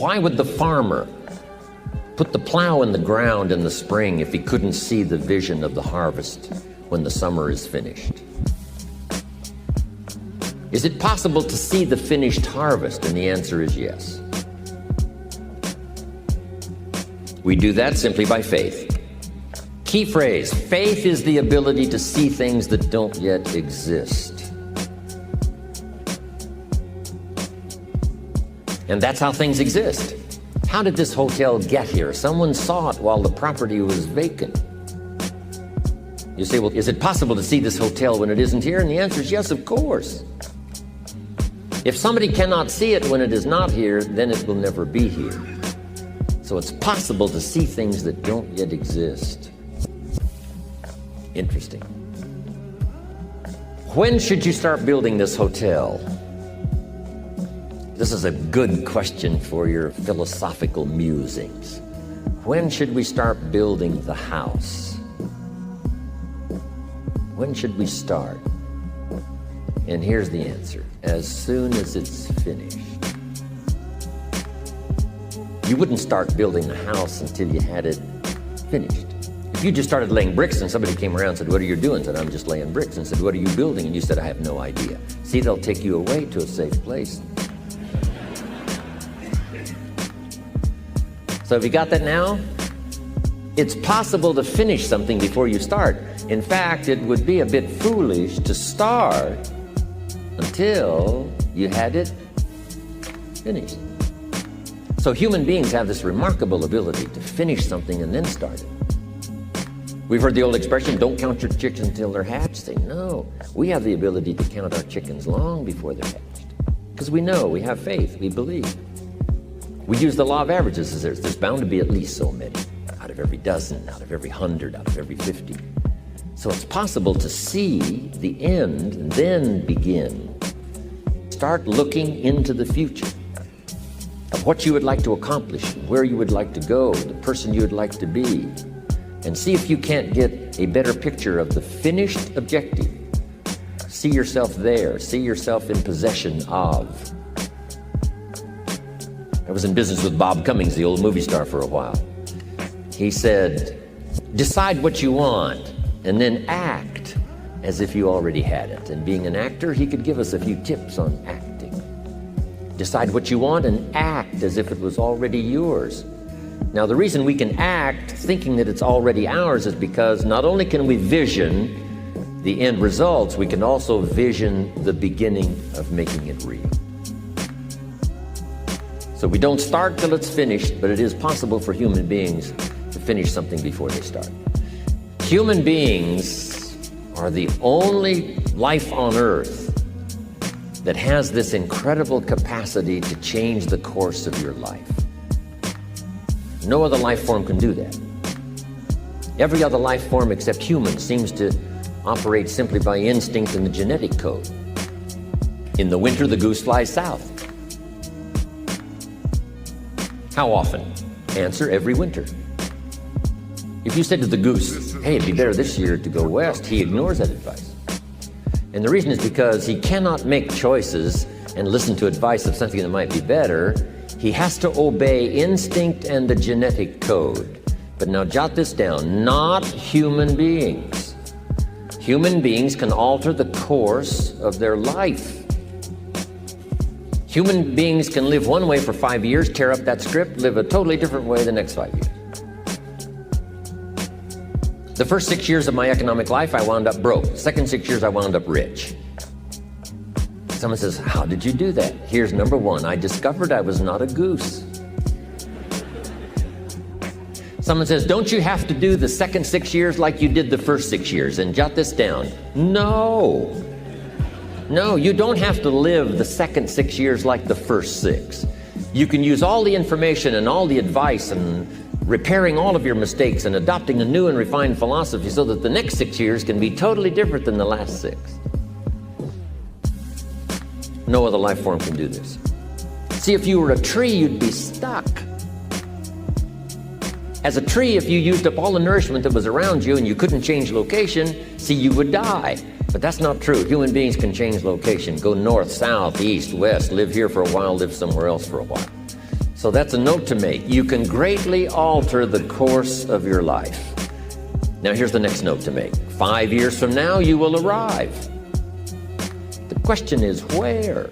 Why would the farmer put the plow in the ground in the spring if he couldn't see the vision of the harvest when the summer is finished? Is it possible to see the finished harvest? And the answer is yes. We do that simply by faith. Key phrase, faith is the ability to see things that don't yet exist. And that's how things exist. How did this hotel get here? Someone saw it while the property was vacant. You say, well, is it possible to see this hotel when it isn't here? And the answer is yes, of course. If somebody cannot see it when it is not here, then it will never be here. So it's possible to see things that don't yet exist. Interesting. When should you start building this hotel? This is a good question for your philosophical musings. When should we start building the house? When should we start? And here's the answer. As soon as it's finished. You wouldn't start building the house until you had it finished. If you just started laying bricks and somebody came around and said, what are you doing? I said, I'm just laying bricks. And said, what are you building? And you said, I have no idea. See, they'll take you away to a safe place. So have you got that now? It's possible to finish something before you start. In fact, it would be a bit foolish to start until you had it finished. So human beings have this remarkable ability to finish something and then start it. We've heard the old expression, don't count your chickens until they're hatched. Say, no, we have the ability to count our chickens long before they're hatched. Because we know, we have faith, we believe. We use the law of averages. There's bound to be at least so many. Out of every dozen, out of every 100, out of every 50. So it's possible to see the end and then begin. Start looking into the future of what you would like to accomplish, where you would like to go, the person you would like to be, and see if you can't get a better picture of the finished objective. See yourself there, see yourself in possession of. I was in business with Bob Cummings, the old movie star, for a while. He said, decide what you want and then act as if you already had it. And being an actor, he could give us a few tips on acting. Decide what you want and act as if it was already yours. Now, the reason we can act thinking that it's already ours is because not only can we vision the end results, we can also vision the beginning of making it real. So we don't start till it's finished, but it is possible for human beings to finish something before they start. Human beings are the only life on earth that has this incredible capacity to change the course of your life. No other life form can do that. Every other life form except humans seems to operate simply by instinct and the genetic code. In the winter, the goose flies south. How often? Answer, every winter. If you said to the goose, hey, it'd be better this year to go west, he ignores that advice. And the reason is because he cannot make choices and listen to advice of something that might be better. He has to obey instinct and the genetic code. But now jot this down, not human beings. Human beings can alter the course of their life. Human beings can live one way for 5 years, tear up that script, live a totally different way the next 5 years. The first 6 years of my economic life, I wound up broke. The second 6 years, I wound up rich. Someone says, how did you do that? Here's number one, I discovered I was not a goose. Someone says, don't you have to do the second 6 years like you did the first 6 years? And jot this down. No. No, you don't have to live the second 6 years like the first 6. You can use all the information and all the advice and repairing all of your mistakes and adopting a new and refined philosophy so that the next 6 years can be totally different than the last 6. No other life form can do this. See, if you were a tree, you'd be stuck. As a tree, if you used up all the nourishment that was around you and you couldn't change location, see, you would die. But that's not true. Human beings can change location, go north, south, east, west, live here for a while, live somewhere else for a while. So that's a note to make. You can greatly alter the course of your life. Now here's the next note to make. 5 years from now, you will arrive. The question is where?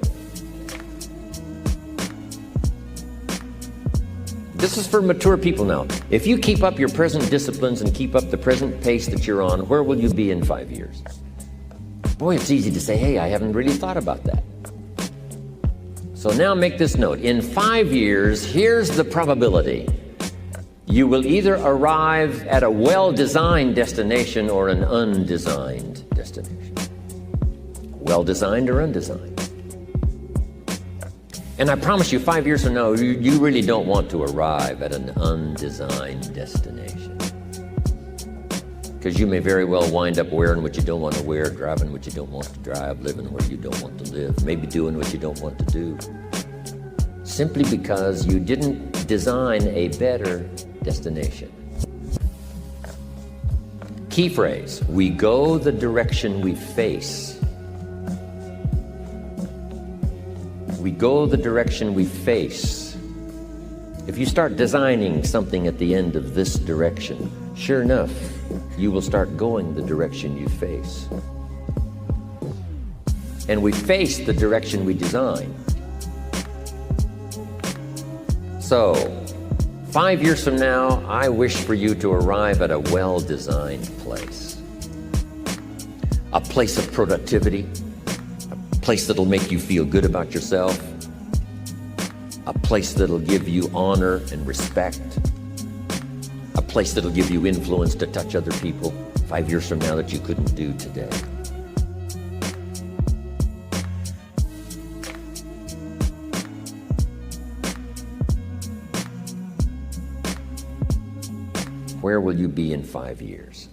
This is for mature people now. If you keep up your present disciplines and keep up the present pace that you're on, where will you be in 5 years? Boy, it's easy to say, hey, I haven't really thought about that. So now make this note. In 5 years, here's the probability. You will either arrive at a well-designed destination or an undesigned destination. Well-designed or undesigned. And I promise you, 5 years from now, you really don't want to arrive at an undesigned destination. Because you may very well wind up wearing what you don't want to wear, driving what you don't want to drive, living where you don't want to live, maybe doing what you don't want to do. Simply because you didn't design a better destination. Key phrase, we go the direction we face. We go the direction we face. If you start designing something at the end of this direction, sure enough, you will start going the direction you face. And we face the direction we design. So, 5 years from now, I wish for you to arrive at a well-designed place. A place of productivity, a place that'll make you feel good about yourself, a place that'll give you honor and respect, a place that'll give you influence to touch other people 5 years from now that you couldn't do today. Where will you be in 5 years?